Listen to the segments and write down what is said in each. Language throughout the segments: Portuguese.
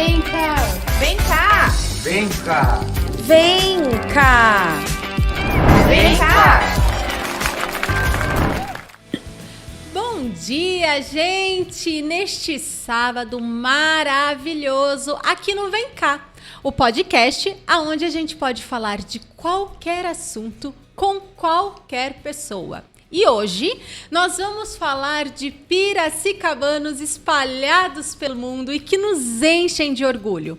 Vem cá! Vem cá! Vem cá! Vem cá! Vem cá! Bom dia, gente! Neste sábado maravilhoso aqui no Vem Cá, o podcast onde a gente pode falar de qualquer assunto com qualquer pessoa. E hoje nós vamos falar de piracicabanos espalhados pelo mundo e que nos enchem de orgulho.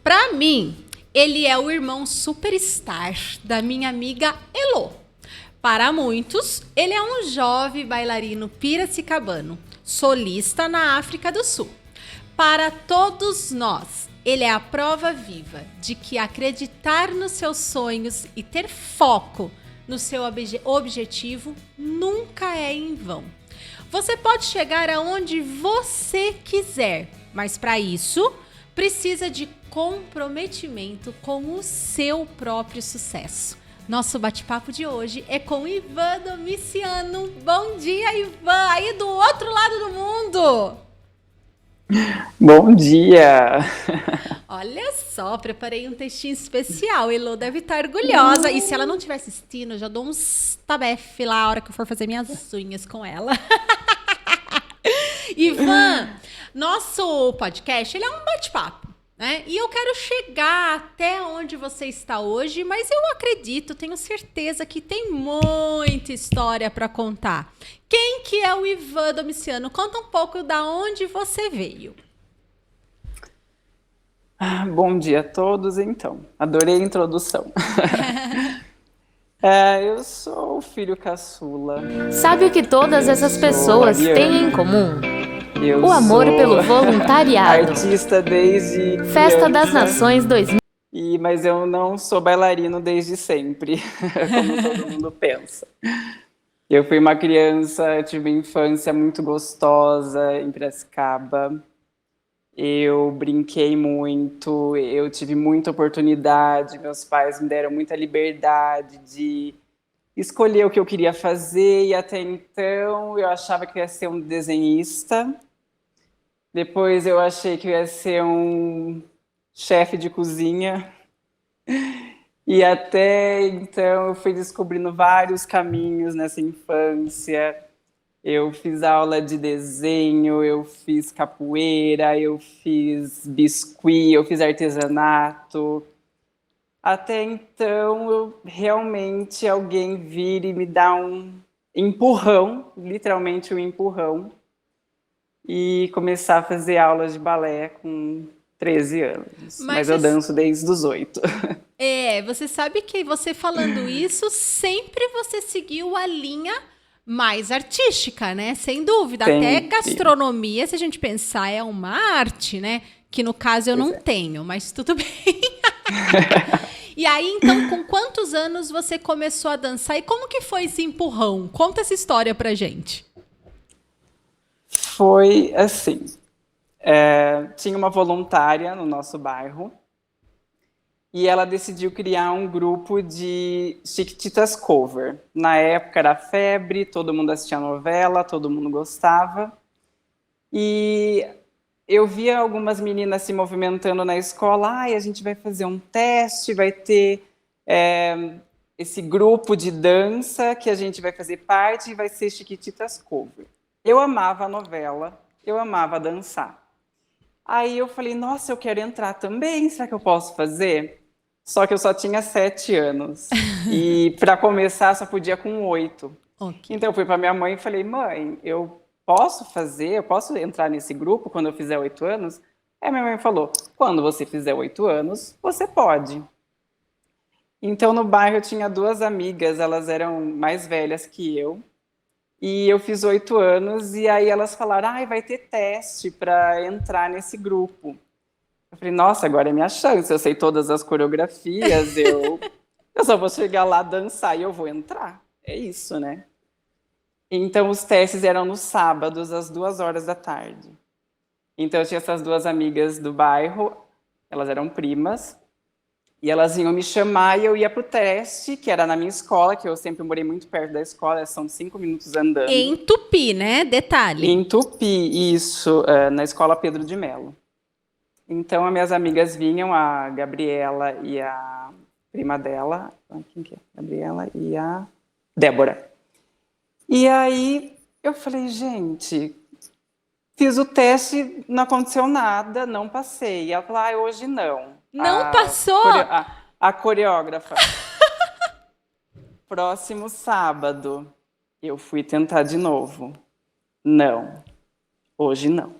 Para mim, ele é o irmão superstar da minha amiga Elô. Para muitos, ele é um jovem bailarino piracicabano, solista na África do Sul. Para todos nós, ele é a prova viva de que acreditar nos seus sonhos e ter foco no seu objetivo nunca é em vão. Você pode chegar aonde você quiser, mas para isso precisa de comprometimento com o seu próprio sucesso. Nosso bate-papo de hoje é com Ivan Domiciano. Bom dia, Ivan, aí do outro lado do mundo. Bom dia! Olha só, preparei um textinho especial. Elô deve estar orgulhosa. E se ela não estiver assistindo, eu já dou uns tabefe lá a hora que eu for fazer minhas unhas com ela. Ivan, nosso podcast, ele é um bate-papo, né? E eu quero chegar até onde você está hoje, mas eu acredito, tenho certeza que tem muita história para contar. Quem que é o Ivan Domiciano? Conta um pouco da onde você veio. Bom dia a todos, então. Adorei a introdução. Eu sou o filho caçula. Sabe o que todas essas pessoas têm em comum? O amor pelo voluntariado. Artista desde Festa criança, das Nações 2000. Mas eu não sou bailarino desde sempre, como todo mundo pensa. Eu fui uma criança, tive uma infância muito gostosa em Piracicaba. Eu brinquei muito, eu tive muita oportunidade, meus pais me deram muita liberdade de escolher o que eu queria fazer, e até então eu achava que eu ia ser um desenhista. Depois eu achei que eu ia ser um chefe de cozinha. E até então eu fui descobrindo vários caminhos nessa infância. Eu fiz aula de desenho, eu fiz capoeira, eu fiz biscuit, eu fiz artesanato. Até então, realmente alguém vir e me dar um empurrão, literalmente um empurrão, e começar a fazer aulas de balé com 13 anos. Mas eu danço desde os 8. Você sabe que você falando isso, sempre você seguiu a linha mais artística, né? Sem dúvida. Sempre. Até gastronomia, se a gente pensar, é uma arte, né? Que no caso eu não tenho, mas tudo bem. E aí, então, com quantos anos você começou a dançar? E como que foi esse empurrão? Conta essa história pra gente. Foi assim. Tinha uma voluntária no nosso bairro. E ela decidiu criar um grupo de Chiquititas Cover. Na época era febre, todo mundo assistia novela, todo mundo gostava. E eu via algumas meninas se movimentando na escola. A gente vai fazer um teste, vai ter esse grupo de dança que a gente vai fazer parte e vai ser Chiquititas Cover. Eu amava a novela, eu amava dançar. Aí eu falei, nossa, eu quero entrar também, será que eu posso fazer? Só que eu só tinha 7 anos. E para começar, só podia com 8. Okay. Então eu fui para minha mãe e falei, mãe, eu posso entrar nesse grupo quando eu fizer 8 anos? Aí minha mãe falou, quando você fizer 8 anos, você pode. Então no bairro eu tinha 2 amigas, elas eram mais velhas que eu. E eu fiz 8 anos e aí elas falaram, vai ter teste para entrar nesse grupo. Eu falei, nossa, agora é minha chance, eu sei todas as coreografias, eu só vou chegar lá, dançar e eu vou entrar. É isso, né? Então, os testes eram nos sábados, às 2h da tarde. Então, eu tinha essas 2 amigas do bairro, elas eram primas, e elas iam me chamar e eu ia pro teste, que era na minha escola, que eu sempre morei muito perto da escola, são 5 minutos andando. Em Tupi, né? Detalhe. Em Tupi, isso, na escola Pedro de Melo. Então, as minhas amigas vinham, a Gabriela e a prima dela. Quem que é? Gabriela e a Débora. E aí, eu falei, gente, fiz o teste, não aconteceu nada, não passei. E ela falou, hoje não. Não passou? A coreógrafa. Próximo sábado, eu fui tentar de novo. Não, hoje não.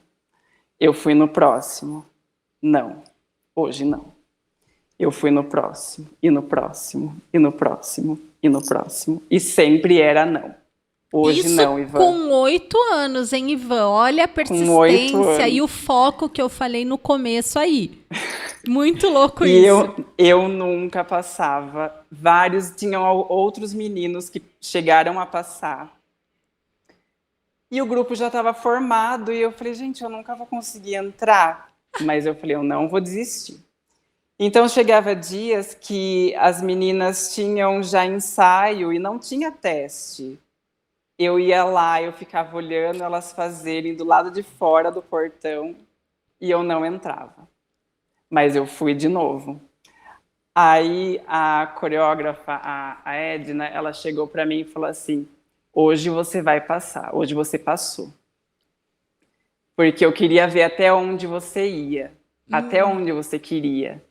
Eu fui no próximo. Não, hoje não. Eu fui no próximo, e no próximo, e no próximo, e no próximo. E sempre era não. Hoje Isso não, Ivan. Com 8 anos, hein, Ivan? Olha a persistência e o foco que eu falei no começo aí. Muito louco e isso. eu nunca passava. Tinham outros meninos que chegaram a passar. E o grupo já estava formado e eu falei, gente, eu nunca vou conseguir entrar. Mas eu falei, eu não vou desistir. Então chegava dias que as meninas tinham já ensaio e não tinha teste. Eu ia lá, eu ficava olhando elas fazerem do lado de fora do portão e eu não entrava. Mas eu fui de novo. Aí a coreógrafa, a Edna, ela chegou para mim e falou assim, hoje você vai passar, hoje você passou. Porque eu queria ver até onde você ia, até onde você queria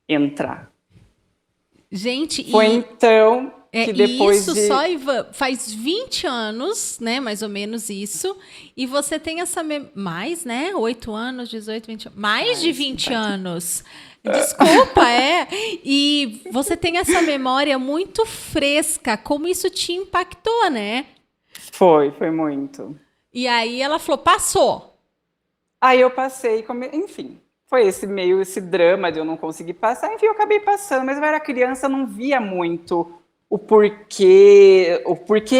entrar. Gente, foi então que depois isso só, Ivan, faz 20 anos, né, mais ou menos isso, e você tem essa... Mais, né, 8 anos, 18, 20... Mais de 20 anos. Desculpa, E você tem essa memória muito fresca, como isso te impactou, né? Foi muito. E aí ela falou, passou. Aí eu passei, enfim... Foi esse drama de eu não conseguir passar. Enfim, eu acabei passando, mas eu era criança, não via muito o porquê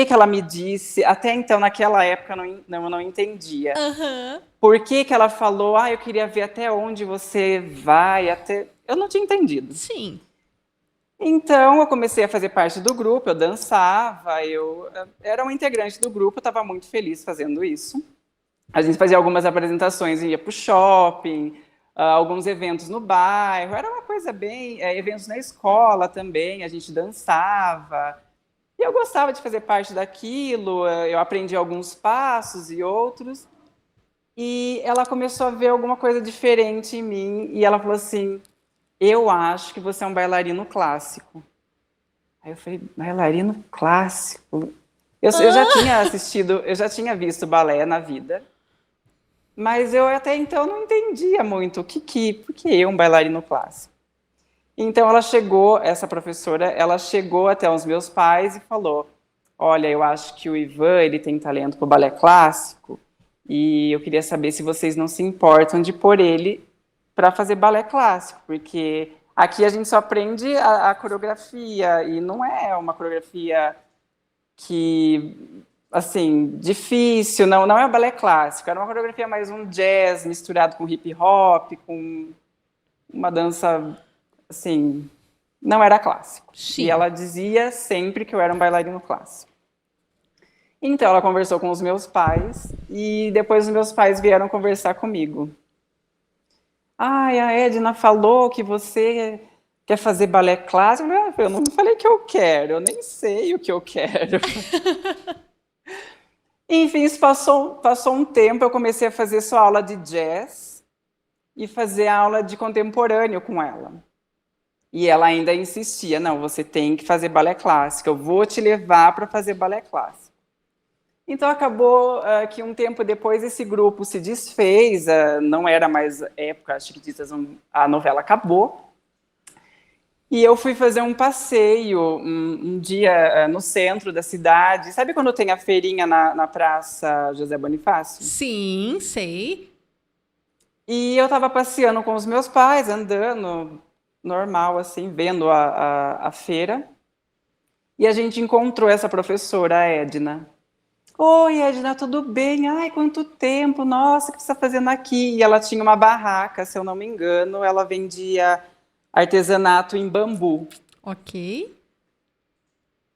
que ela me disse. Até então, naquela época, eu não entendia. Uhum. Por que ela falou, eu queria ver até onde você vai, eu não tinha entendido. Sim. Então, eu comecei a fazer parte do grupo, eu dançava, eu era um integrante do grupo, eu estava muito feliz fazendo isso. A gente fazia algumas apresentações, ia para o shopping, alguns eventos no bairro, era uma coisa bem... eventos na escola também, a gente dançava. E eu gostava de fazer parte daquilo, eu aprendi alguns passos e outros. E ela começou a ver alguma coisa diferente em mim, e ela falou assim, eu acho que você é um bailarino clássico. Aí eu falei, bailarino clássico? Eu já tinha assistido, eu já tinha visto balé na vida, mas eu até então não entendia muito por que eu, um bailarino clássico. Então essa professora, ela chegou até os meus pais e falou, olha, eu acho que o Ivan, ele tem talento para o balé clássico, e eu queria saber se vocês não se importam de pôr ele para fazer balé clássico, porque aqui a gente só aprende a coreografia, e não é uma coreografia que... assim, difícil, não é o balé clássico, era uma coreografia mais um jazz misturado com hip hop, com uma dança, assim, não era clássico. Sim. E ela dizia sempre que eu era um bailarino clássico. Então ela conversou com os meus pais e depois os meus pais vieram conversar comigo. A Edna falou que você quer fazer balé clássico? Eu não falei que eu quero, eu nem sei o que eu quero. Enfim, isso passou um tempo, eu comecei a fazer só aula de jazz e fazer aula de contemporâneo com ela. E ela ainda insistia, não, você tem que fazer balé clássico, eu vou te levar para fazer balé clássico. Então acabou que um tempo depois esse grupo se desfez, não era mais época, as Chiquititas, a novela acabou. E eu fui fazer um passeio um dia no centro da cidade. Sabe quando tem a feirinha na Praça José Bonifácio? Sim, sei. E eu estava passeando com os meus pais, andando normal, assim, vendo a feira. E a gente encontrou essa professora, a Edna. Oi, Edna, tudo bem? Ai, quanto tempo! Nossa, o que você está fazendo aqui? E ela tinha uma barraca, se eu não me engano, ela vendia artesanato em bambu. Ok.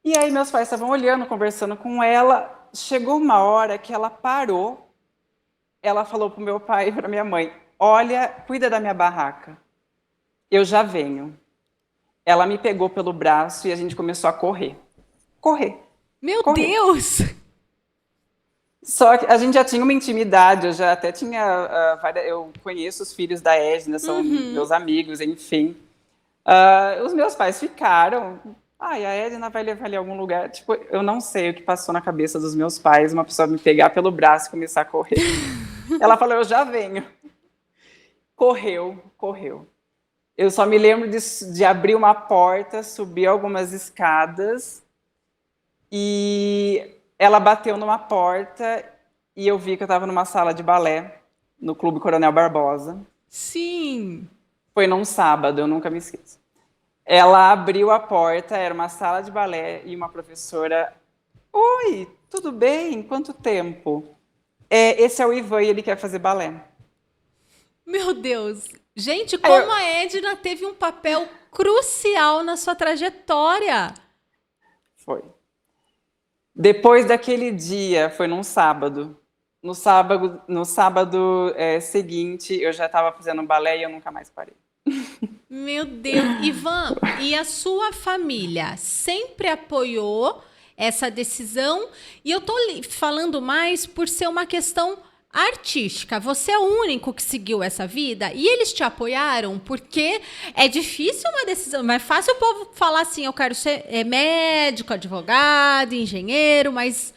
E aí meus pais estavam olhando, conversando com ela. Chegou uma hora que ela parou. Ela falou para o meu pai e para minha mãe, olha, cuida da minha barraca. Eu já venho. Ela me pegou pelo braço e a gente começou a correr. Correr. Meu Correr. Deus! Só que a gente já tinha uma intimidade, eu já até tinha eu conheço os filhos da Edna, são meus amigos, enfim. Os meus pais ficaram, e a Edna vai levar ele a algum lugar. Tipo, eu não sei o que passou na cabeça dos meus pais, uma pessoa me pegar pelo braço e começar a correr. Ela falou, eu já venho. Correu. Eu só me lembro de abrir uma porta, subir algumas escadas e ela bateu numa porta e eu vi que eu estava numa sala de balé no Clube Coronel Barbosa. Sim! Foi num sábado, eu nunca me esqueço. Ela abriu a porta, era uma sala de balé e uma professora. Oi, tudo bem? Quanto tempo? Esse é o Ivan e ele quer fazer balé. Meu Deus! Gente, como a Edna teve um papel crucial na sua trajetória. Foi. Depois daquele dia, foi num sábado. No sábado seguinte, eu já estava fazendo balé e eu nunca mais parei. Meu Deus. Ivan, e a sua família sempre apoiou essa decisão? E eu tô falando mais por ser uma questão artística. Você é o único que seguiu essa vida e eles te apoiaram, porque é difícil uma decisão, mas é fácil o povo falar assim, eu quero ser médico, advogado, engenheiro, mas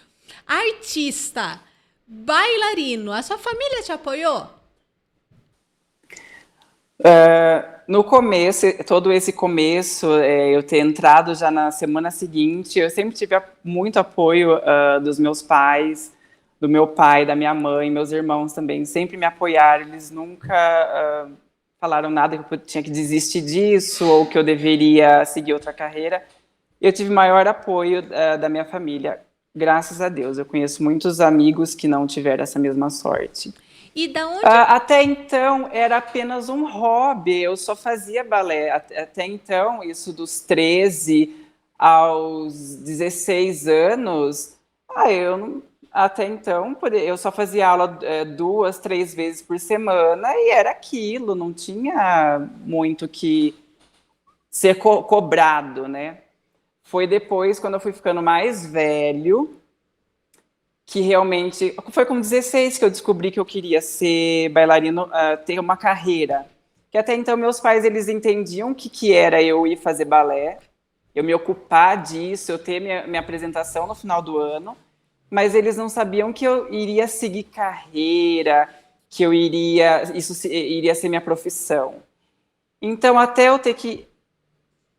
artista, bailarino, a sua família te apoiou? No começo, todo esse começo, eu ter entrado já na semana seguinte, eu sempre tive muito apoio dos meus pais, do meu pai, da minha mãe, meus irmãos também, sempre me apoiaram, eles nunca falaram nada que eu tinha que desistir disso ou que eu deveria seguir outra carreira. Eu tive maior apoio da minha família, graças a Deus. Eu conheço muitos amigos que não tiveram essa mesma sorte. E da onde? Até então, era apenas um hobby, eu só fazia balé. Até então, isso dos 13 aos 16 anos, até então, eu só fazia aula 2, 3 vezes por semana e era aquilo, não tinha muito que ser cobrado, né? Foi depois, quando eu fui ficando mais velho, que realmente... Foi com 16 que eu descobri que eu queria ser bailarino, ter uma carreira. Que até então meus pais, eles entendiam o que era eu ir fazer balé, eu me ocupar disso, eu ter minha apresentação no final do ano, mas eles não sabiam que eu iria seguir carreira, que isso iria ser minha profissão. Então, até eu ter que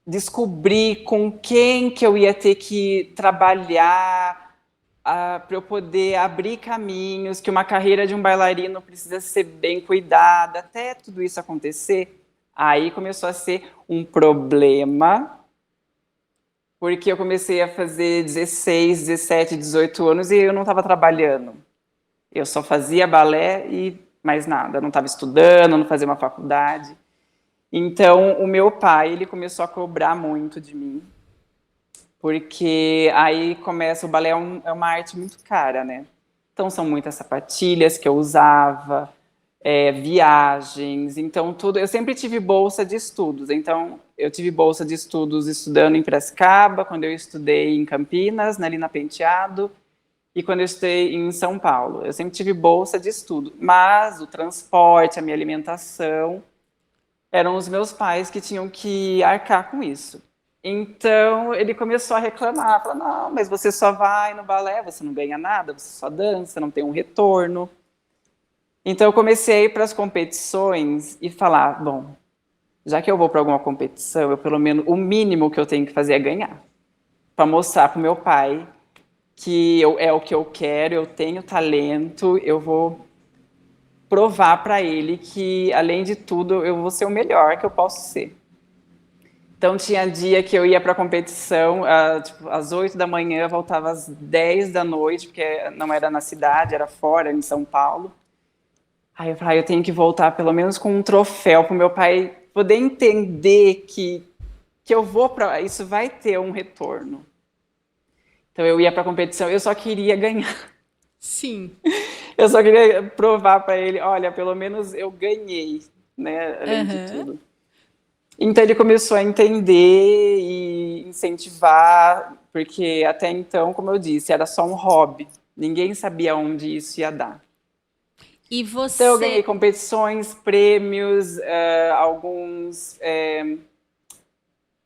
descobrir com quem que eu ia ter que trabalhar para eu poder abrir caminhos, que uma carreira de um bailarino precisa ser bem cuidada, até tudo isso acontecer, aí começou a ser um problema, porque eu comecei a fazer 16, 17, 18 anos e eu não estava trabalhando. Eu só fazia balé e mais nada, não estava estudando, não fazia uma faculdade. Então, o meu pai, ele começou a cobrar muito de mim, porque aí o balé é uma arte muito cara, né? Então, são muitas sapatilhas que eu usava, viagens, então tudo. Eu sempre tive bolsa de estudos, então eu tive bolsa de estudos estudando em Piracicaba, quando eu estudei em Campinas, na Lina Penteado, e quando eu estudei em São Paulo. Eu sempre tive bolsa de estudo, mas o transporte, a minha alimentação, eram os meus pais que tinham que arcar com isso. Então, ele começou a reclamar, falou, não, mas você só vai no balé, você não ganha nada, você só dança, não tem um retorno. Então, eu comecei a ir para as competições e falar, bom, já que eu vou para alguma competição, pelo menos, o mínimo que eu tenho que fazer é ganhar. Para mostrar para o meu pai que é o que eu quero, eu tenho talento, eu vou provar para ele que, além de tudo, eu vou ser o melhor que eu posso ser. Então, tinha dia que eu ia para a competição, às 8 da manhã, voltava às 10 da noite, porque não era na cidade, era fora, em São Paulo. Aí eu falei, eu tenho que voltar pelo menos com um troféu para o meu pai poder entender que eu vou para... Isso vai ter um retorno. Então, eu ia para a competição, eu só queria ganhar. Sim. Eu só queria provar para ele, olha, pelo menos eu ganhei, né, além de tudo. Então ele começou a entender e incentivar, porque até então, como eu disse, era só um hobby. Ninguém sabia onde isso ia dar. E você... Então eu ganhei competições, prêmios, alguns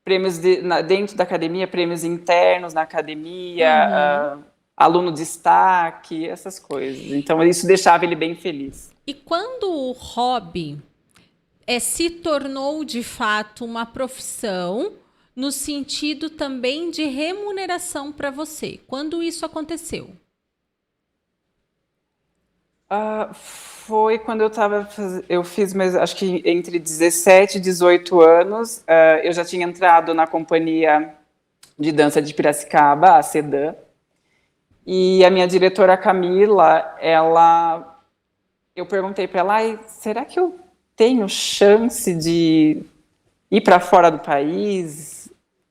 prêmios dentro da academia, prêmios internos na academia, aluno destaque, essas coisas. Então isso deixava ele bem feliz. E quando o hobby se tornou de fato uma profissão, no sentido também de remuneração para você, quando isso aconteceu? Foi quando eu fiz, mas acho que entre 17 e 18 anos, eu já tinha entrado na companhia de dança de Piracicaba, a CEDAM, e a minha diretora Camila, eu perguntei para ela, será que eu tenho chance de ir para fora do país?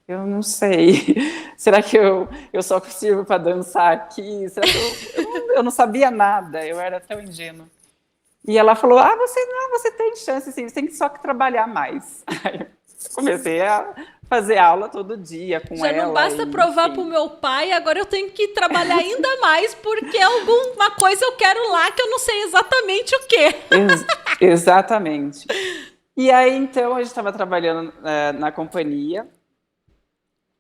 Eu não sei. Será que eu só sirvo para dançar aqui? Será que eu não sabia nada, eu era tão ingênua. E ela falou, você tem chance, sim, você tem que só trabalhar mais. Aí eu comecei a fazer aula todo dia com ela. Já não basta provar para o meu pai, agora eu tenho que trabalhar ainda mais, porque alguma coisa eu quero lá que eu não sei exatamente o quê. Exatamente. E aí, então, a gente estava trabalhando na companhia,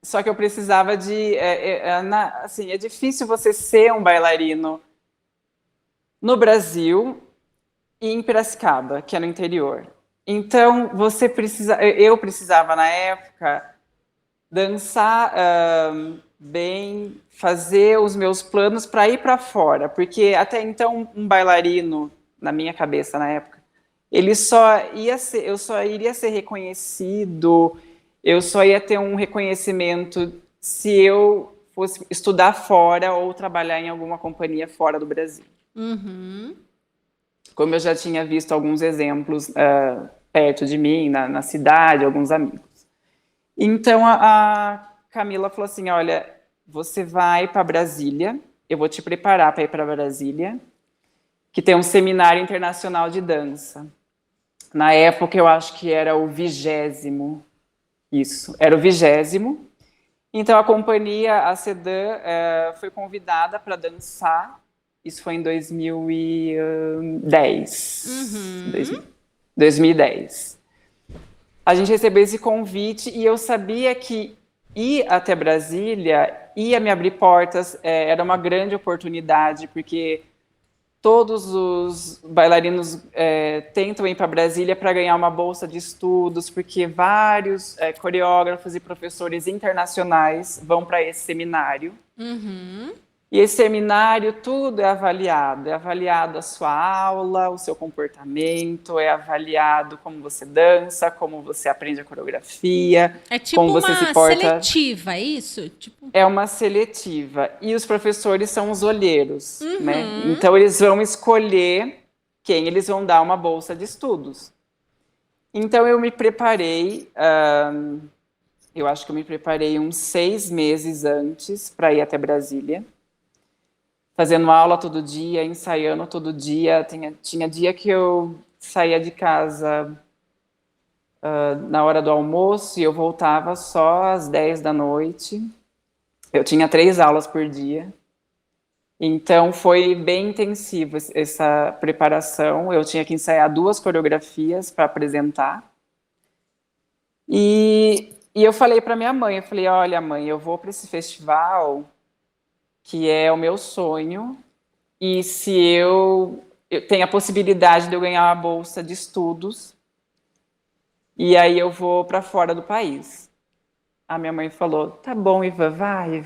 só que eu precisava assim, é difícil você ser um bailarino no Brasil e em Piracicaba, que é no interior. Então, eu precisava, na época, dançar bem, fazer os meus planos para ir para fora, porque até então um bailarino, na minha cabeça na época, eu só iria ser reconhecido, eu só ia ter um reconhecimento se eu fosse estudar fora ou trabalhar em alguma companhia fora do Brasil. Como eu já tinha visto alguns exemplos perto de mim, na cidade, alguns amigos. Então, a Camila falou assim, olha, você vai para Brasília, eu vou te preparar para ir para Brasília, que tem um seminário internacional de dança. Na época, eu acho que era o 20º. Isso, era o 20º. Então, a companhia, a CEDAM, foi convidada para dançar. Isso foi em 2010. 2010. A gente recebeu esse convite e eu sabia que ir até Brasília ia me abrir portas, era uma grande oportunidade, porque todos os bailarinos tentam ir para Brasília para ganhar uma bolsa de estudos, porque vários coreógrafos e professores internacionais vão para esse seminário. E esse seminário, tudo é avaliado a sua aula, o seu comportamento, é avaliado como você dança, como você aprende a coreografia, é tipo como você se uma porta. seletiva, é isso? É uma seletiva, e os professores são os olheiros, né? Então eles vão escolher quem eles vão dar uma bolsa de estudos. Então eu me preparei, eu acho que eu me preparei uns 6 meses antes para ir até Brasília, fazendo aula todo dia, ensaiando todo dia. Tinha dia que eu saía de casa na hora do almoço e eu voltava só às 10 da noite. Eu tinha 3 aulas por dia. Então, foi bem intensivo essa preparação. Eu tinha que ensaiar 2 coreografias para apresentar. E eu falei para minha mãe, eu falei, olha, mãe, eu vou para esse festival que é o meu sonho, e se eu tenho a possibilidade de eu ganhar uma bolsa de estudos, e aí eu vou para fora do país. A minha mãe falou, tá bom, Iva, vai.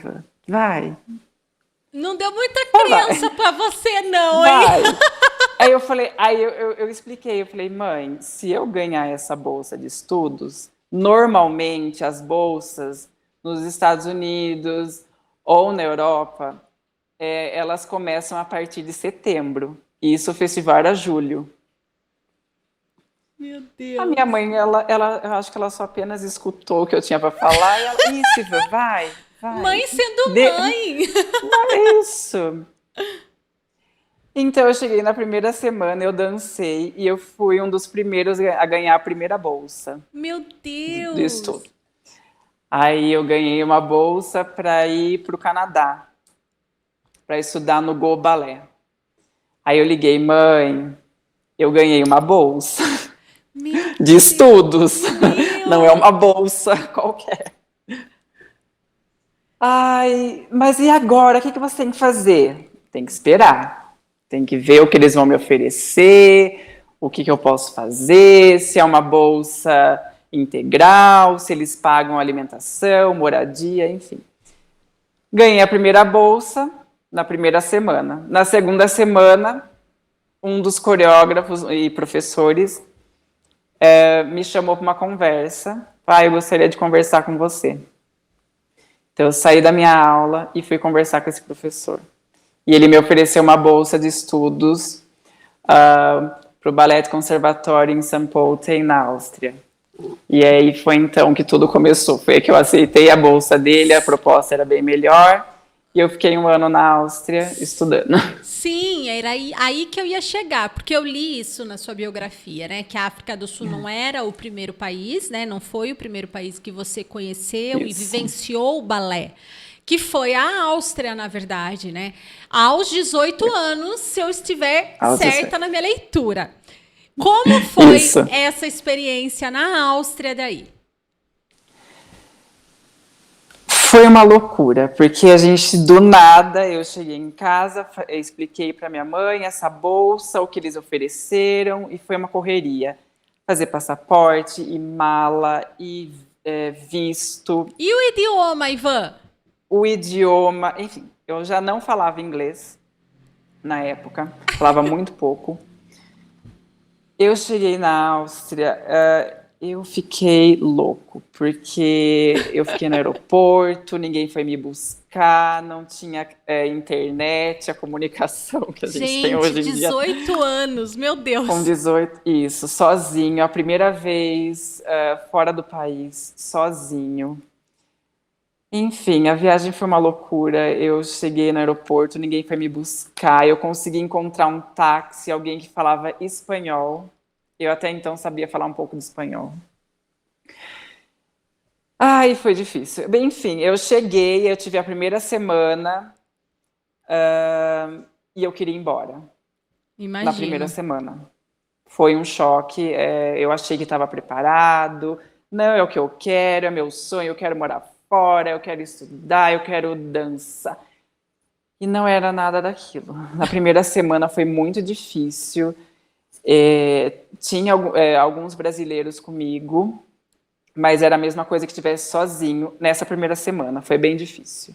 Não deu muita crença para você, não, hein? Vai. Aí eu falei, eu expliquei, eu falei, mãe, se eu ganhar essa bolsa de estudos, normalmente as bolsas nos Estados Unidos ou na Europa, elas começam a partir de setembro. E isso o festival era julho. Meu Deus. A minha mãe, eu acho que ela só apenas escutou o que eu tinha para falar. E ela, Silvia, vai. Mãe sendo mãe. Isso. Então, eu cheguei na primeira semana, eu dancei e eu fui um dos primeiros a ganhar a primeira bolsa Meu do Deus! estudo. Aí eu ganhei uma bolsa para ir para o Canadá, para estudar no Go Ballet. Aí eu liguei, mãe, eu ganhei uma bolsa Meu de estudos, Meu! não é uma bolsa qualquer. Ai, mas e agora? O que você tem que fazer? Tem que esperar. Tem que ver o que eles vão me oferecer, o que eu posso fazer, se é uma bolsa integral, se eles pagam alimentação, moradia, enfim. Ganhei a primeira bolsa na primeira semana. Na segunda semana, um dos coreógrafos e professores me chamou para uma conversa. Eu gostaria de conversar com você. Então, eu saí da minha aula e fui conversar com esse professor. E ele me ofereceu uma bolsa de estudos para o Ballet Conservatório em St. Pölten, na Áustria. E aí foi então que tudo começou. Foi que eu aceitei a bolsa dele, a proposta era bem melhor. E eu fiquei 1 ano na Áustria estudando. Sim, era aí que eu ia chegar, porque eu li isso na sua biografia, né? Que a África do Sul não era o primeiro país, né? Não foi o primeiro país que você conheceu e vivenciou o balé. Que foi a Áustria, na verdade, né? Aos 18 anos, se eu estiver certa na minha leitura. Como foi essa experiência na Áustria daí? Foi uma loucura, porque a gente, do nada, eu cheguei em casa, expliquei para minha mãe essa bolsa, o que eles ofereceram, e foi uma correria. Fazer passaporte, e mala, e visto. E o idioma, Ivan? O idioma, enfim, eu já não falava inglês na época, falava muito pouco. Eu cheguei na Áustria, eu fiquei louco, porque eu fiquei no aeroporto, ninguém foi me buscar, não tinha internet, a comunicação que a gente tem hoje em dia. 18 anos, meu Deus. Com 18, isso, sozinho, a primeira vez fora do país, sozinho. Enfim, a viagem foi uma loucura. Eu cheguei no aeroporto, ninguém foi me buscar. Eu consegui encontrar um táxi, alguém que falava espanhol. Eu até então sabia falar um pouco de espanhol. Ai, foi difícil. Bem, enfim, eu cheguei, eu tive a primeira semana e eu queria ir embora. Imagino. Na primeira semana. Foi um choque. Eu achei que estava preparado. Não, é o que eu quero, é meu sonho, eu quero morar fora, eu quero estudar, eu quero dançar. E não era nada daquilo. Na primeira semana foi muito difícil. Tinha alguns brasileiros comigo, mas era a mesma coisa que estivesse sozinho nessa primeira semana. Foi bem difícil.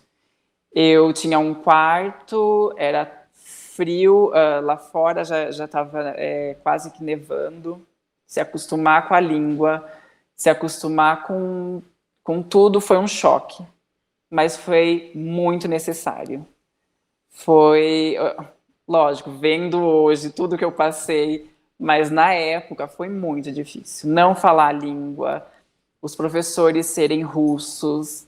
Eu tinha um quarto, era frio, lá fora já estava quase que nevando. Se acostumar com a língua, se acostumar com tudo foi um choque, mas foi muito necessário. Foi, lógico, vendo hoje tudo que eu passei, mas na época foi muito difícil. Não falar a língua, os professores serem russos,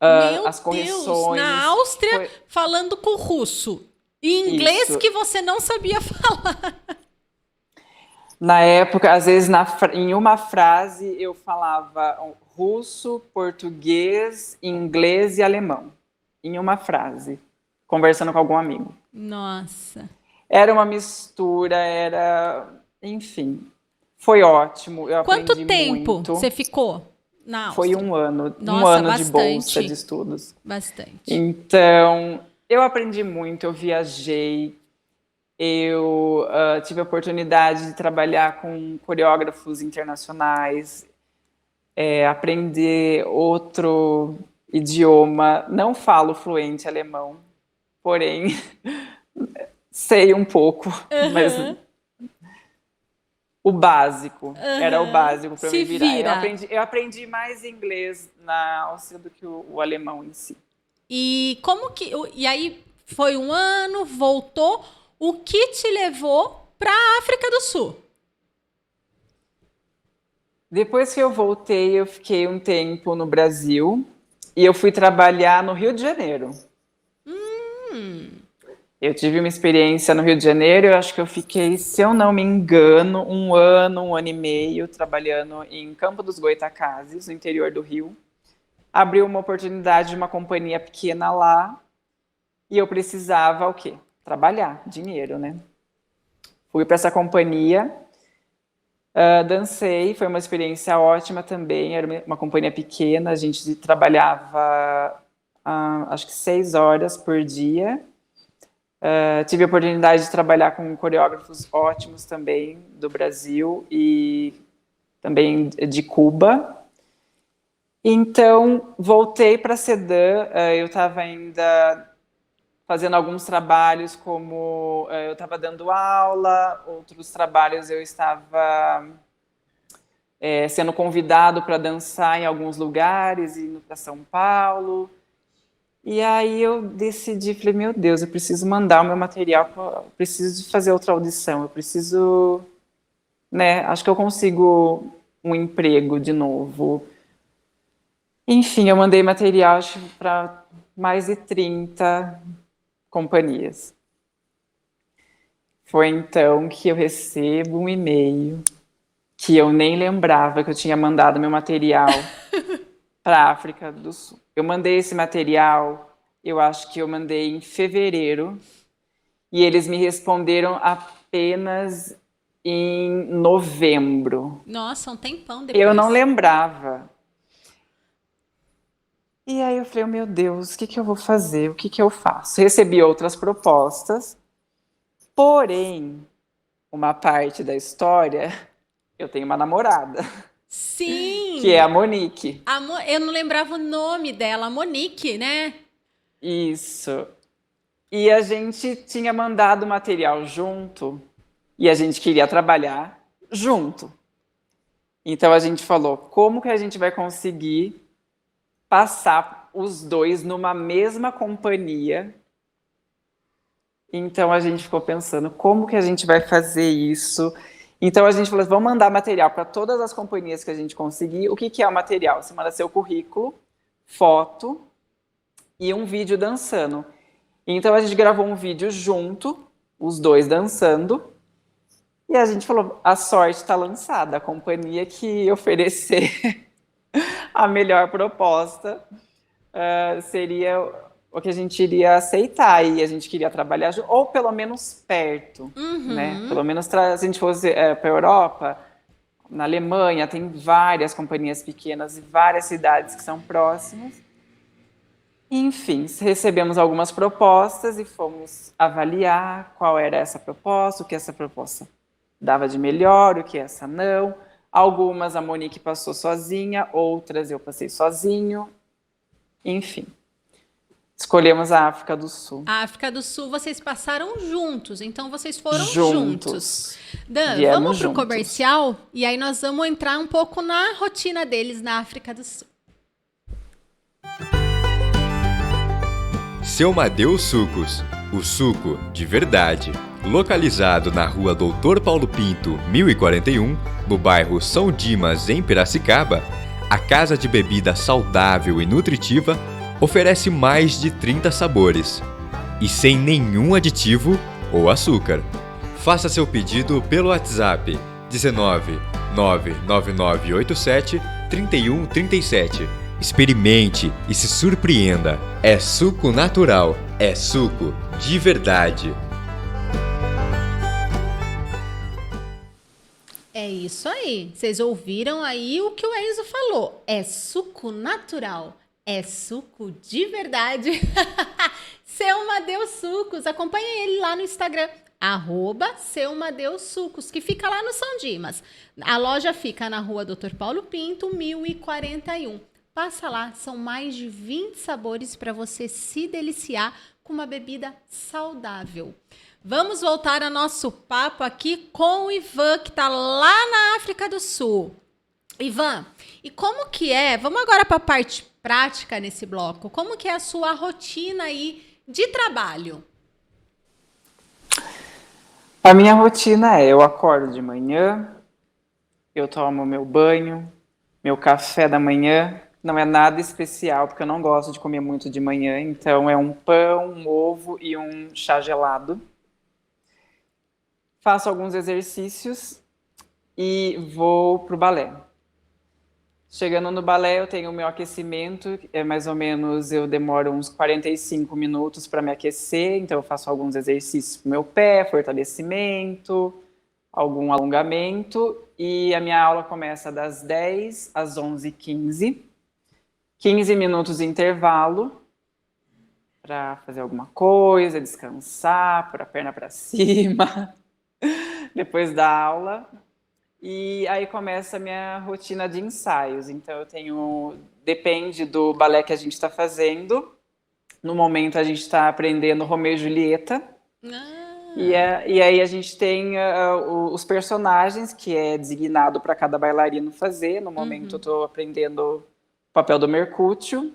as correções... Deus, na Áustria falando com russo. E inglês que você não sabia falar. Na época, às vezes, em uma frase, eu falava russo, português, inglês e alemão. Em uma frase, conversando com algum amigo. Nossa. Era uma mistura, enfim, foi ótimo. Eu Quanto aprendi tempo muito. você ficou na Áustria? Foi 1 ano. Nossa, 1 ano bastante. de bolsa de estudos. Bastante. Então, eu aprendi muito, eu viajei. Eu tive a oportunidade de trabalhar com coreógrafos internacionais, aprender outro idioma. Não falo fluente alemão, porém sei um pouco, mas o básico era o básico para me virar. Eu aprendi mais inglês na Áustria do que o alemão em si. E e aí foi 1 ano, voltou. O que te levou para a África do Sul? Depois que eu voltei, eu fiquei um tempo no Brasil e eu fui trabalhar no Rio de Janeiro. Eu tive uma experiência no Rio de Janeiro, eu acho que eu fiquei, se eu não me engano, um ano e meio trabalhando em Campo dos Goytacazes, no interior do Rio. Abriu uma oportunidade de uma companhia pequena lá e eu precisava o quê? Trabalhar, dinheiro, né? Fui para essa companhia, dancei, foi uma experiência ótima também, era uma companhia pequena, a gente trabalhava acho que 6 horas por dia. Tive a oportunidade de trabalhar com coreógrafos ótimos também do Brasil e também de Cuba. Então, voltei para a Sedan, eu estava ainda fazendo alguns trabalhos, como eu estava dando aula, outros trabalhos eu estava sendo convidado para dançar em alguns lugares, indo para São Paulo. E aí eu decidi, falei, meu Deus, eu preciso mandar o meu material, eu preciso fazer outra audição, eu preciso, né, acho que eu consigo um emprego de novo. Enfim, eu mandei material para mais de 30 companhias. Foi então que eu recebo um e-mail que eu nem lembrava que eu tinha mandado meu material para a África do Sul. Eu mandei esse material, eu acho que eu mandei em fevereiro, e eles me responderam apenas em novembro. Nossa, um tempão depois. Eu não lembrava. E aí eu falei, meu Deus, o que eu vou fazer? O que eu faço? Recebi outras propostas, porém, uma parte da história, eu tenho uma namorada. Sim! Que é a Monique. Eu não lembrava o nome dela, a Monique, né? Isso. E a gente tinha mandado material junto e a gente queria trabalhar junto. Então a gente falou, como que a gente vai conseguir passar os dois numa mesma companhia? Então a gente ficou pensando, como que a gente vai fazer isso? Então a gente falou, vamos mandar material para todas as companhias que a gente conseguir. O que é o material? Você manda seu currículo, foto e um vídeo dançando. Então a gente gravou um vídeo junto, os dois dançando, e a gente falou, a sorte está lançada, a companhia que oferecer a melhor proposta seria o que a gente iria aceitar, e a gente queria trabalhar junto, ou pelo menos perto, né? Pelo menos se a gente fosse para a Europa, na Alemanha, tem várias companhias pequenas e várias cidades que são próximas. Enfim, recebemos algumas propostas e fomos avaliar qual era essa proposta, o que essa proposta dava de melhor, o que essa não. Algumas a Monique passou sozinha, outras eu passei sozinho. Enfim, escolhemos a África do Sul. A África do Sul vocês passaram juntos, então vocês foram juntos. Dan, Viemos vamos pro juntos. comercial e aí nós vamos entrar um pouco na rotina deles na África do Sul. Seu Madeu Sucos, o suco de verdade. Localizado na rua Doutor Paulo Pinto, 1041, no bairro São Dimas, em Piracicaba, a casa de bebida saudável e nutritiva oferece mais de 30 sabores e sem nenhum aditivo ou açúcar. Faça seu pedido pelo WhatsApp 19 99987 3137. Experimente e se surpreenda. É suco natural, é suco de verdade. É isso aí. Vocês ouviram aí o que o Enzo falou. É suco natural. É suco de verdade. Seu Madeu Sucos. Acompanhe ele lá no Instagram. @Seu Madeu Sucos, que fica lá no São Dimas. A loja fica na rua Doutor Paulo Pinto, 1041. Passa lá, são mais de 20 sabores para você se deliciar com uma bebida saudável. Vamos voltar ao nosso papo aqui com o Ivan, que está lá na África do Sul. Ivan, e como que é? Vamos agora para a parte prática nesse bloco. Como que é a sua rotina aí de trabalho? A minha rotina eu acordo de manhã, eu tomo meu banho, meu café da manhã, Não é nada especial, porque eu não gosto de comer muito de manhã. Então, é um pão, um ovo e um chá gelado. Faço alguns exercícios e vou pro balé. Chegando no balé, eu tenho o meu aquecimento, mais ou menos, eu demoro uns 45 minutos para me aquecer, então eu faço alguns exercícios pro meu pé, fortalecimento, algum alongamento, e a minha aula começa das 10 às 11h15, 15 minutos de intervalo para fazer alguma coisa, descansar, pôr a perna para cima, depois da aula. E aí começa a minha rotina de ensaios. Então depende do balé que a gente está fazendo. No momento a gente está aprendendo Romeu e Julieta. E aí a gente tem os personagens que é designado para cada bailarino fazer. No momento eu estou aprendendo o papel do Mercúcio,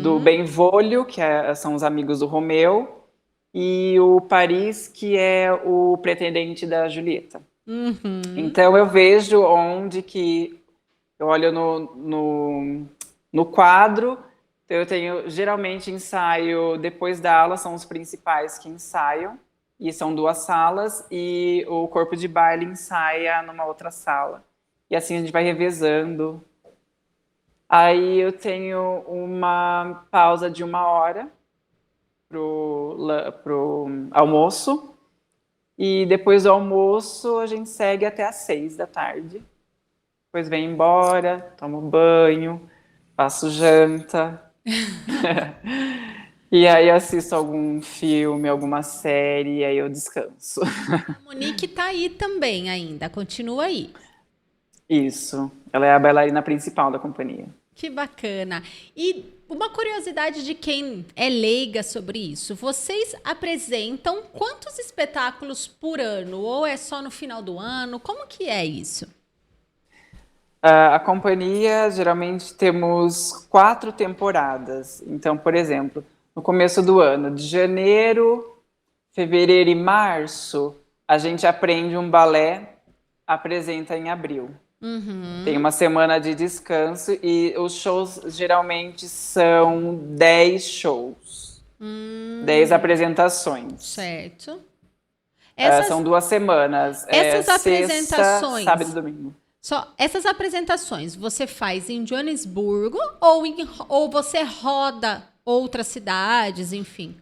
do Benvolio, que são os amigos do Romeu, e o Paris, que é o pretendente da Julieta. Então eu vejo onde que eu olho no quadro. Então, eu tenho geralmente ensaio depois da aula, são os principais que ensaiam, e são 2 salas, e o corpo de baile ensaia numa outra sala. E assim a gente vai revezando. Aí eu tenho uma pausa de 1 hora pro almoço. E depois do almoço, a gente segue até às 6 da tarde. Depois vem embora, tomo banho, faço janta. E aí assisto algum filme, alguma série, e aí eu descanso. A Monique tá aí também ainda, continua aí. Isso, ela é a bailarina principal da companhia. Que bacana. E uma curiosidade de quem é leiga sobre isso. Vocês apresentam quantos espetáculos por ano? Ou é só no final do ano? Como que é isso? A companhia, geralmente, temos 4 temporadas. Então, por exemplo, no começo do ano, de janeiro, fevereiro e março, a gente aprende um balé, apresenta em abril. Tem uma semana de descanso e os shows geralmente são 10 shows, 10 apresentações. Certo. São 2 semanas. Essas apresentações, sexta, sábado e domingo. Essas apresentações você faz em Joanesburgo ou você roda outras cidades, enfim?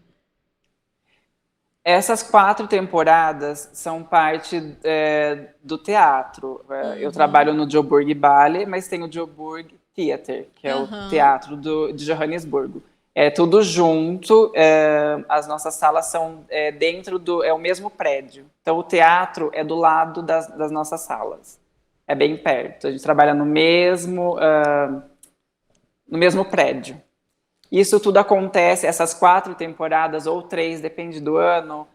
Essas 4 temporadas são parte do teatro. Eu trabalho no Joburg Ballet, mas tem o Joburg Theater, que é o teatro de Joanesburgo. É tudo junto, as nossas salas são dentro é o mesmo prédio. Então o teatro é do lado das nossas salas. É bem perto, a gente trabalha no mesmo prédio. Isso tudo acontece, essas 4 temporadas, ou 3, depende do ano,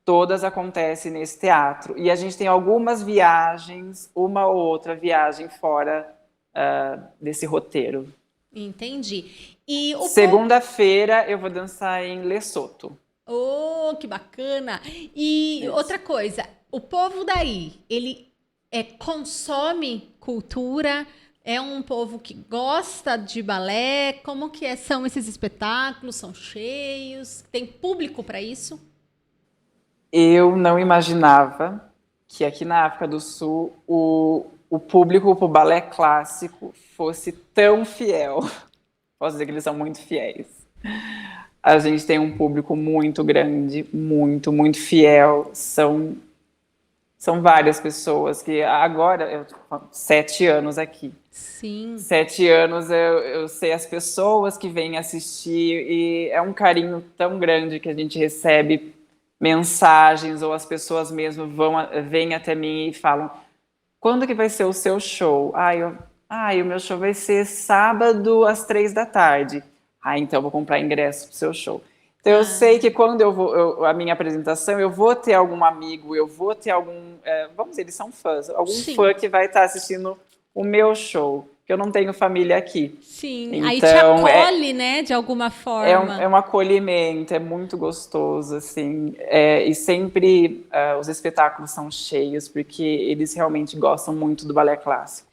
todas acontecem nesse teatro. E a gente tem algumas viagens, uma ou outra viagem fora desse roteiro. Entendi. Segunda-feira eu vou dançar em Lesoto. Oh, que bacana! E isso. Outra coisa, o povo daí, ele consome cultura? É um povo que gosta de balé? Como que são esses espetáculos? São cheios? Tem público para isso? Eu não imaginava que aqui na África do Sul o público para o balé clássico fosse tão fiel. Posso dizer que eles são muito fiéis. A gente tem um público muito grande, muito, muito fiel. São várias pessoas que agora, eu tô 7 anos aqui. Sim. 7 anos eu sei as pessoas que vêm assistir e é um carinho tão grande que a gente recebe mensagens ou as pessoas mesmo vêm até mim e falam: quando que vai ser o seu show? O meu show vai ser sábado às 3 da tarde. Então eu vou comprar ingresso pro seu show. Então eu sei que quando a minha apresentação, eu vou ter algum amigo, eu vou ter algum, vamos dizer, eles são fãs, algum fã que vai estar assistindo o meu show. porque eu não tenho família aqui. Sim, aí te Então, acolhe, né, de alguma forma. é um acolhimento, é muito gostoso, assim, e sempre os espetáculos são cheios, porque eles realmente gostam muito do balé clássico.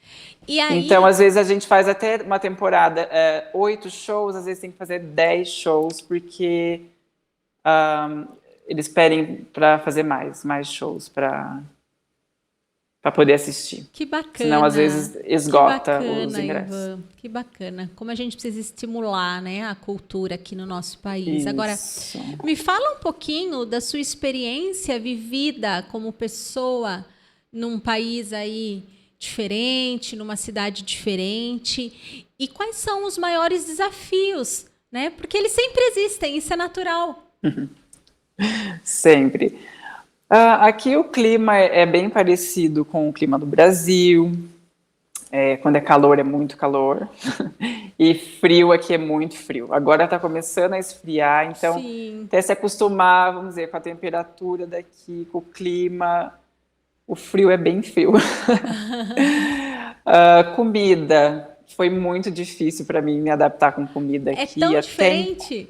E aí, Então, às vezes, a gente faz até uma temporada, 8 shows, às vezes tem que fazer 10 shows, porque eles pedem para fazer mais shows, para poder assistir. que bacana. Senão, às vezes, esgota que bacana, os ingressos. Ivan, que bacana. Como a gente precisa estimular, né, a cultura aqui no nosso país. Agora, Isso. me fala um pouquinho da sua experiência vivida como pessoa num país aí diferente, numa cidade diferente. E quais são os maiores desafios, né? Porque eles sempre existem, isso é natural. Sempre. Aqui o clima é bem parecido com o clima do Brasil. Quando é calor, é muito calor. E frio aqui é muito frio. Agora está começando a esfriar, então Sim. até se acostumar, vamos dizer, com a temperatura daqui, com o clima. O frio é bem frio. Comida. Foi muito difícil para mim me adaptar com comida aqui. É tão diferente?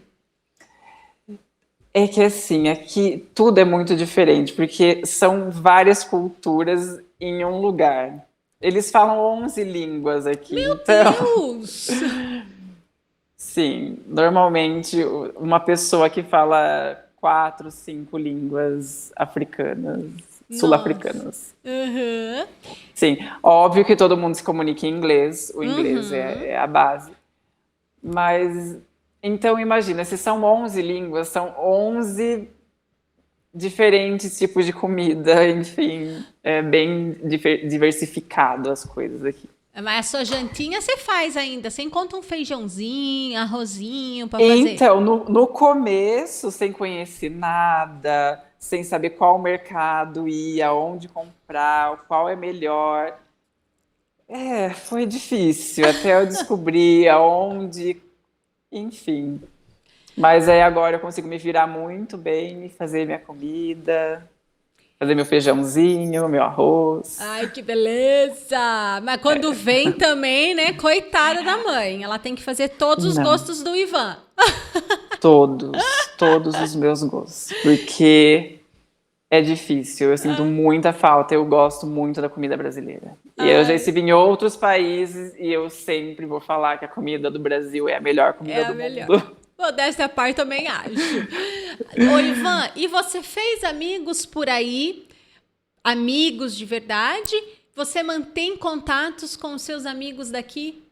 É que assim, aqui tudo é muito diferente, porque são várias culturas em um lugar. Eles falam 11 línguas aqui. Meu então, Deus! Sim, normalmente uma pessoa que fala 4, 5 línguas africanas, sul-africanas. Uhum. Sim, óbvio que todo mundo se comunica em inglês, o inglês é a base. Mas, então imagina, se são 11 línguas, são 11 diferentes tipos de comida, enfim, é bem diversificado as coisas aqui. Mas a sua jantinha você faz ainda, você encontra um feijãozinho, arrozinho para fazer. Então, no começo, sem conhecer nada, sem saber qual mercado ir, aonde comprar, qual é melhor. Foi difícil, até eu descobrir aonde, enfim. Mas aí agora eu consigo me virar muito bem, fazer minha comida, fazer meu feijãozinho, meu arroz. Ai, que beleza! Mas quando vem também, né, coitada da mãe, ela tem que fazer todos os gostos do Ivan. Todos os meus gostos, porque é difícil, eu sinto muita falta, eu gosto muito da comida brasileira. E eu já estive em outros países e eu sempre vou falar que a comida do Brasil é a melhor comida do mundo. Modéstia à parte, também acho. Ô, Ivan, e você fez amigos por aí? Amigos de verdade? Você mantém contatos com os seus amigos daqui?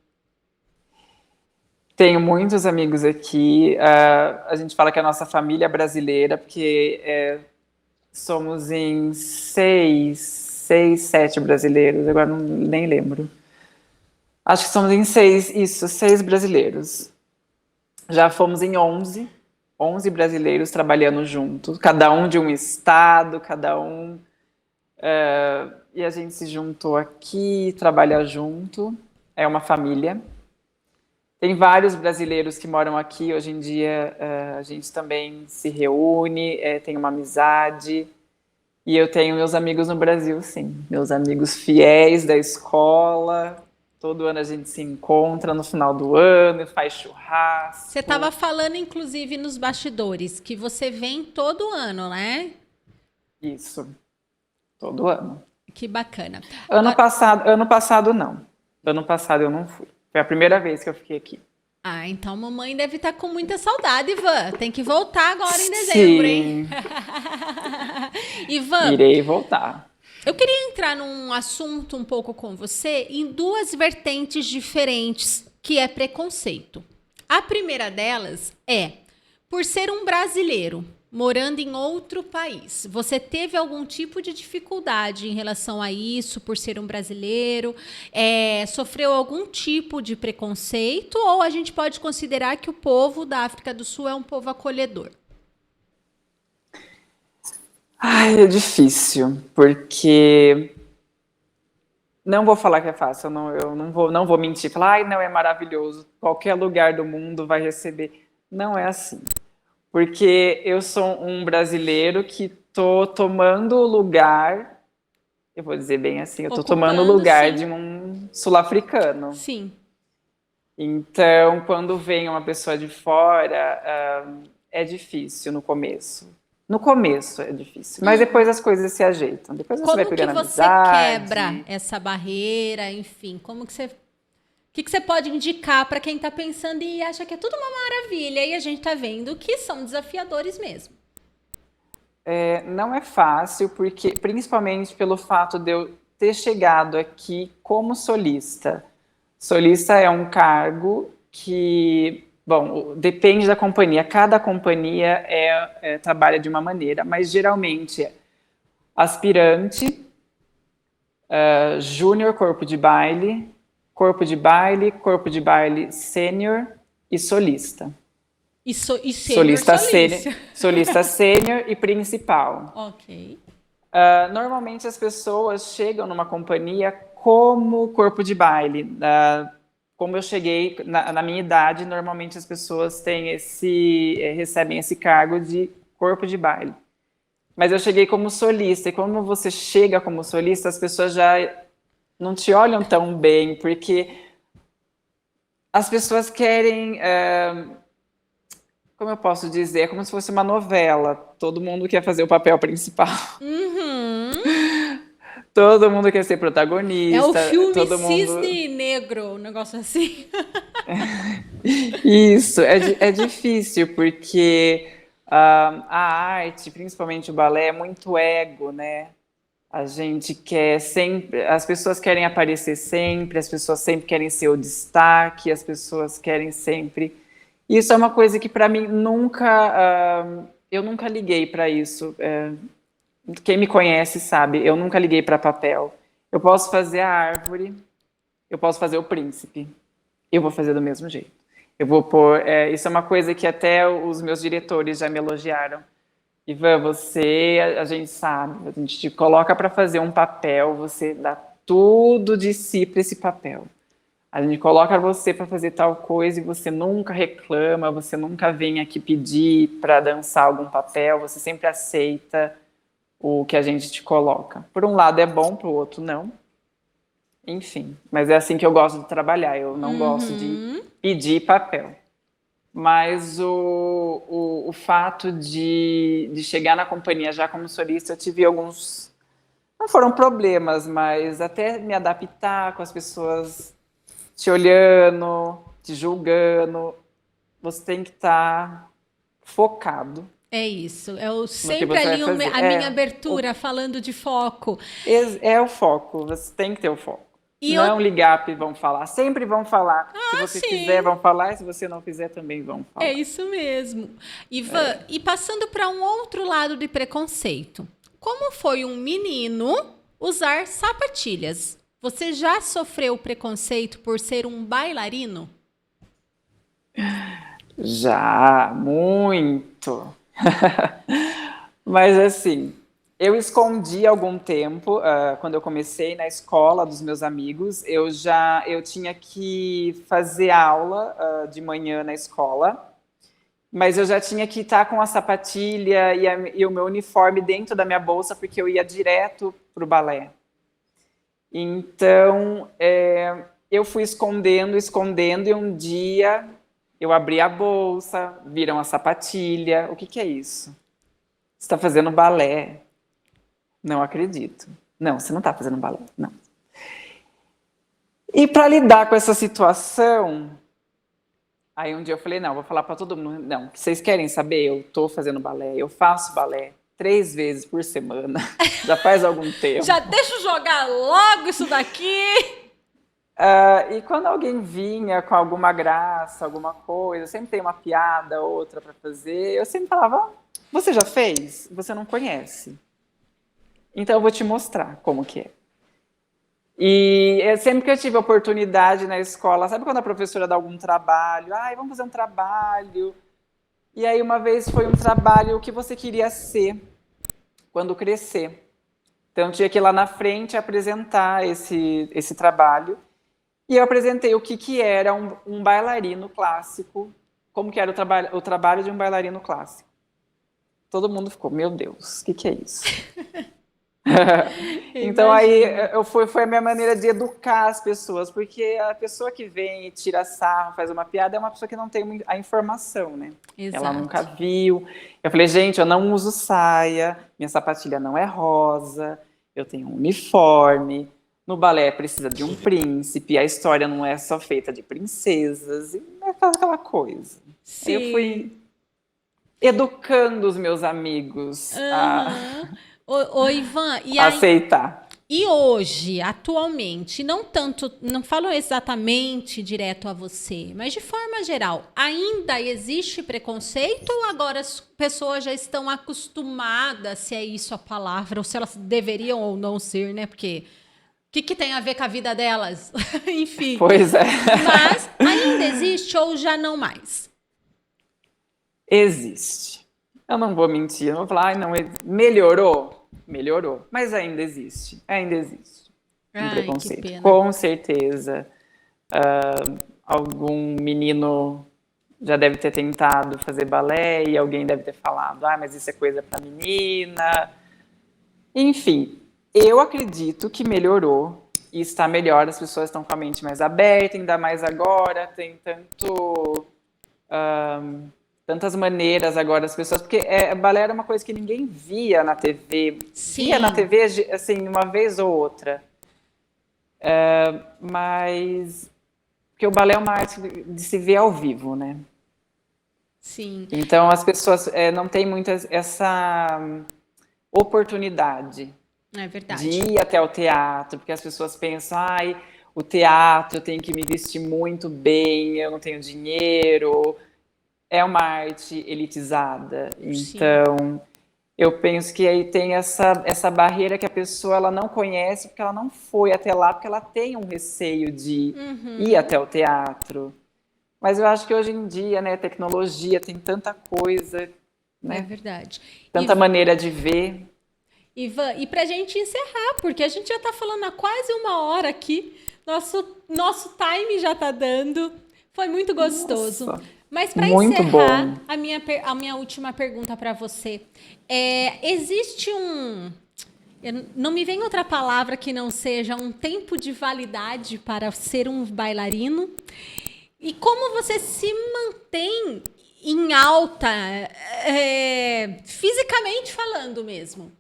Tenho muitos amigos aqui. A gente fala que é a nossa família brasileira, porque somos em 6, 7 brasileiros. Agora nem lembro. Acho que somos em 6 brasileiros. Já fomos em 11 brasileiros trabalhando juntos, cada um de um estado, cada um... e a gente se juntou aqui, trabalha junto, é uma família. Tem vários brasileiros que moram aqui, hoje em dia a gente também se reúne, tem uma amizade. E eu tenho meus amigos no Brasil, sim, meus amigos fiéis da escola. Todo ano a gente se encontra no final do ano, faz churrasco. Você estava falando, inclusive, nos bastidores, que você vem todo ano, né? Isso, todo ano. Que bacana. Ano passado não. Ano passado eu não fui. Foi a primeira vez que eu fiquei aqui. Ah, então mamãe deve estar com muita saudade, Ivan. Tem que voltar agora em dezembro, hein? Ivan, irei voltar. Eu queria entrar num assunto um pouco com você em duas vertentes diferentes, que é preconceito. A primeira delas é, por ser um brasileiro morando em outro país, você teve algum tipo de dificuldade em relação a isso, por ser um brasileiro? Sofreu algum tipo de preconceito? Ou a gente pode considerar que o povo da África do Sul é um povo acolhedor? Ai, é difícil, porque não vou falar que é fácil, eu não vou mentir, falar, ai, não, é maravilhoso, qualquer lugar do mundo vai receber. Não é assim, porque eu sou um brasileiro que tô tomando o lugar, eu vou dizer bem assim, eu tô tomando o lugar de um sul-africano. Sim. Então, quando vem uma pessoa de fora, é difícil no começo. No começo é difícil, mas depois as coisas se ajeitam. Depois você vai Como que pegando você amizade. quebra essa barreira, enfim? Como que você... O que você pode indicar para quem está pensando e acha que é tudo uma maravilha e a gente está vendo que são desafiadores mesmo? Não é fácil, porque principalmente pelo fato de eu ter chegado aqui como solista. Solista é um cargo que, bom, depende da companhia. Cada companhia trabalha de uma maneira, mas geralmente é aspirante, júnior corpo de baile, corpo de baile sênior e solista. E Solista sênior e principal. Ok. Normalmente as pessoas chegam numa companhia como corpo de baile. Como eu cheguei na minha idade, normalmente as pessoas recebem esse cargo de corpo de baile. Mas eu cheguei como solista, e como você chega como solista, as pessoas já não te olham tão bem, porque as pessoas querem... como eu posso dizer? É como se fosse uma novela. Todo mundo quer fazer o papel principal. Uhum. Todo mundo quer ser protagonista. É o filme todo Cisne Negro, um negócio assim. Isso, é difícil, porque a arte, principalmente o balé, é muito ego, né? A gente quer sempre... As pessoas querem aparecer sempre, as pessoas sempre querem ser o destaque, as pessoas querem sempre... Isso é uma coisa que, para mim, eu nunca liguei para isso. Quem me conhece sabe, eu nunca liguei para papel. Eu posso fazer a árvore, eu posso fazer o príncipe. Eu vou fazer do mesmo jeito. Eu vou pôr... isso é uma coisa que até os meus diretores já me elogiaram. Ivan, a gente sabe, a gente te coloca para fazer um papel, você dá tudo de si para esse papel. A gente coloca você para fazer tal coisa e você nunca reclama, você nunca vem aqui pedir para dançar algum papel, você sempre aceita o que a gente te coloca. Por um lado é bom, para o outro não. Enfim, mas é assim que eu gosto de trabalhar, eu não gosto de pedir papel. Mas o fato de chegar na companhia já como solista, eu tive alguns... Não foram problemas, mas até me adaptar com as pessoas... te olhando, te julgando, você tem que estar focado. É isso, sempre ali a minha abertura falando de foco. É o foco, você tem que ter o foco. Não ligar que vão falar, sempre vão falar. Se você quiser, vão falar, e se você não quiser, também vão falar. É isso mesmo. Ivan, e passando para um outro lado de preconceito, como foi um menino usar sapatilhas? Você já sofreu preconceito por ser um bailarino? Já, muito. Mas assim, eu escondi algum tempo, quando eu comecei na escola dos meus amigos, eu tinha que fazer aula de manhã na escola, mas eu já tinha que estar com a sapatilha e o meu uniforme dentro da minha bolsa, porque eu ia direto para o balé. Então, eu fui escondendo, e um dia eu abri a bolsa, viram a sapatilha. O que é isso? Você está fazendo balé? Não acredito. Não, você não está fazendo balé, não. E para lidar com essa situação, aí um dia eu falei, não, vou falar para todo mundo, não, vocês querem saber? Eu estou fazendo balé, eu faço balé 3 vezes por semana, já faz algum tempo. Já deixa eu jogar logo isso daqui. E quando alguém vinha com alguma graça, alguma coisa, sempre tem uma piada, outra para fazer, eu sempre falava, você já fez? Você não conhece. Então eu vou te mostrar como que é. E sempre que eu tive oportunidade na escola, sabe quando a professora dá algum trabalho? Vamos fazer um trabalho. E aí uma vez foi um trabalho, o que você queria ser quando crescer. Então tinha que ir lá na frente apresentar esse trabalho. E eu apresentei o que era um bailarino clássico, como que era o trabalho de um bailarino clássico. Todo mundo ficou, meu Deus, o que é isso? Então aí foi a minha maneira de educar as pessoas, porque a pessoa que vem e tira sarro, faz uma piada, é uma pessoa que não tem a informação, né? Exato. Ela nunca viu. Eu falei, gente, eu não uso saia, minha sapatilha não é rosa, eu tenho um uniforme, no balé precisa de um príncipe, a história não é só feita de princesas, e é aquela coisa. Sim. Aí eu fui educando os meus amigos a Ô, Ivan, e aceitar. E hoje, atualmente, não falo exatamente direto a você, mas de forma geral, ainda existe preconceito ou agora as pessoas já estão acostumadas, se é isso a palavra, ou se elas deveriam ou não ser, né? Porque o que tem a ver com a vida delas? Enfim. Pois é. Mas ainda existe ou já não mais? Existe. Eu não vou mentir, eu não vou falar, não, melhorou? Melhorou, mas ainda existe um preconceito, com certeza. Algum menino já deve ter tentado fazer balé e alguém deve ter falado, mas isso é coisa para menina. Enfim, eu acredito que melhorou e está melhor, as pessoas estão com a mente mais aberta, ainda mais agora, tem tantas maneiras agora as pessoas, porque balé era uma coisa que ninguém via na TV. Sim. Via na TV, assim, uma vez ou outra. Mas porque o balé é uma arte de se ver ao vivo, né? Sim. Então as pessoas não têm muitas essa oportunidade de ir até o teatro, porque as pessoas pensam, o teatro, eu tenho que me vestir muito bem, eu não tenho dinheiro. É uma arte elitizada, então eu penso que aí tem essa barreira que a pessoa ela não conhece porque ela não foi até lá, porque ela tem um receio de ir até o teatro. Mas eu acho que hoje em dia, né, tecnologia, tem tanta coisa, né? É verdade. Tanta maneira de ver. Ivan, e pra gente encerrar, porque a gente já tá falando há quase 1 hora aqui, nosso time já tá dando, foi muito gostoso. Nossa. Mas para encerrar, a minha última pergunta para você. Existe não me vem outra palavra que não seja um tempo de validade para ser um bailarino? E como você se mantém em alta, fisicamente falando mesmo?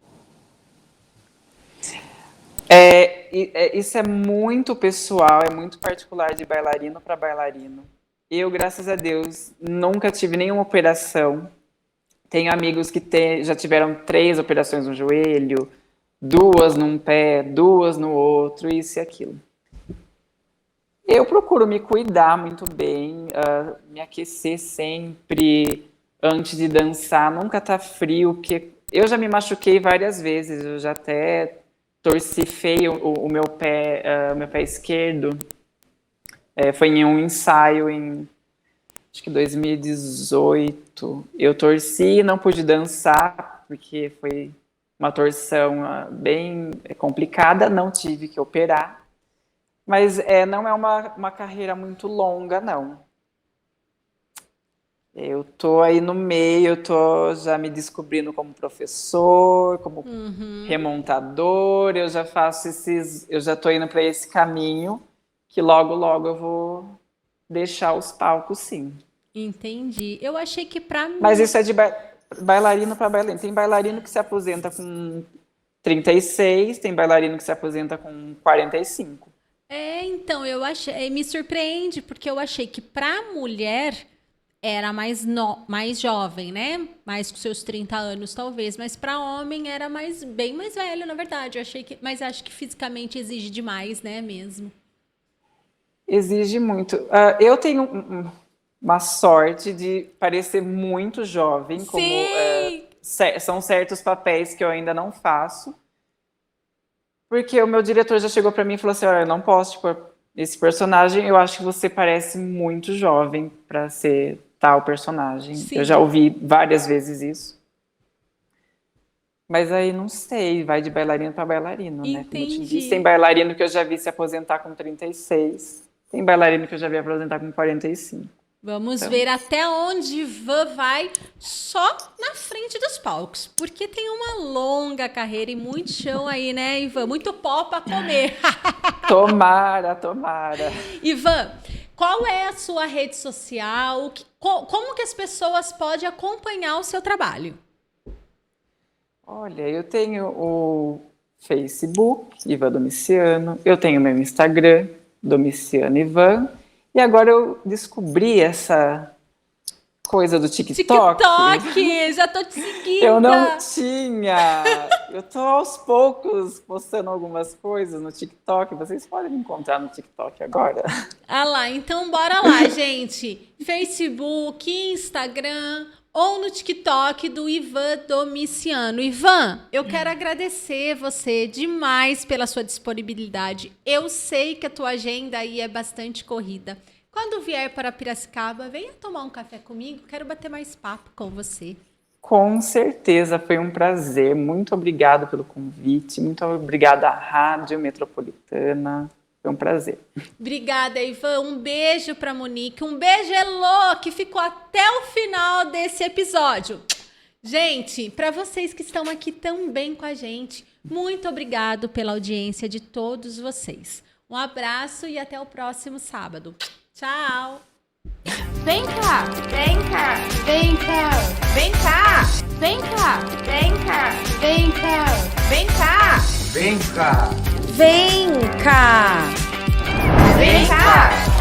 Isso é muito pessoal, é muito particular de bailarino para bailarino. Eu, graças a Deus, nunca tive nenhuma operação. Tenho amigos que já tiveram 3 operações no joelho, 2 num pé, 2 no outro, isso e aquilo. Eu procuro me cuidar muito bem, me aquecer sempre antes de dançar, nunca tá frio, porque eu já me machuquei várias vezes, eu já até torci feio o meu pé esquerdo. Foi em um ensaio acho que 2018. Eu torci e não pude dançar, porque foi uma torção bem complicada, não tive que operar. Mas não é uma carreira muito longa, não. Eu tô aí no meio, eu tô já me descobrindo como professor, como remontador, eu já tô indo para esse caminho, que logo, logo eu vou deixar os palcos, sim. Entendi. Eu achei que para mim... Mas isso é de bailarino para bailarino. Tem bailarino que se aposenta com 36, tem bailarino que se aposenta com 45. Então, eu achei... Me surpreende, porque eu achei que para mulher era mais jovem, né? Mais com seus 30 anos, talvez. Mas para homem era bem mais velho, na verdade. Mas acho que fisicamente exige demais, né, mesmo? Exige muito. Eu tenho uma sorte de parecer muito jovem, como são certos papéis que eu ainda não faço, porque o meu diretor já chegou para mim e falou assim, olha, eu não posso pôr esse personagem, eu acho que você parece muito jovem para ser tal personagem. Sim. Eu já ouvi várias vezes isso. Mas aí não sei, vai de bailarino para bailarino, né? Como eu te disse, tem bailarino que eu já vi se aposentar com 36. Tem bailarino que eu já vi aposentar com 45. Vamos Então. ver até onde Ivan vai só na frente dos palcos. Porque tem uma longa carreira e muito chão aí, né, Ivan? Muito pó pra comer. Tomara. Ivan, qual é a sua rede social? Como que as pessoas podem acompanhar o seu trabalho? Olha, eu tenho o Facebook, Ivan Domiciano. Eu tenho meu Instagram, Domiciano Ivan. E agora eu descobri essa coisa do TikTok. Já tô te seguindo. Eu não tinha. Eu tô aos poucos postando algumas coisas no TikTok. Vocês podem me encontrar no TikTok agora. Ah lá, então bora lá, gente. Facebook, Instagram ou no TikTok do Ivan Domiciano. Ivan, eu quero agradecer você demais pela sua disponibilidade. Eu sei que a tua agenda aí é bastante corrida. Quando vier para Piracicaba, venha tomar um café comigo. Quero bater mais papo com você. Com certeza, foi um prazer. Muito obrigada pelo convite. Muito obrigada à Rádio Metropolitana. Foi um prazer. Obrigada, Ivan. Um beijo para Monique. Um beijo, Elô, que ficou até o final desse episódio. Gente, para vocês que estão aqui também com a gente, muito obrigado pela audiência de todos vocês. Um abraço e até o próximo sábado. Tchau! Vem cá! Vem cá! Vem cá! Vem cá! Vem cá! Vem cá! Vem cá! Vem cá! Vem cá! Vem cá! Vem cá!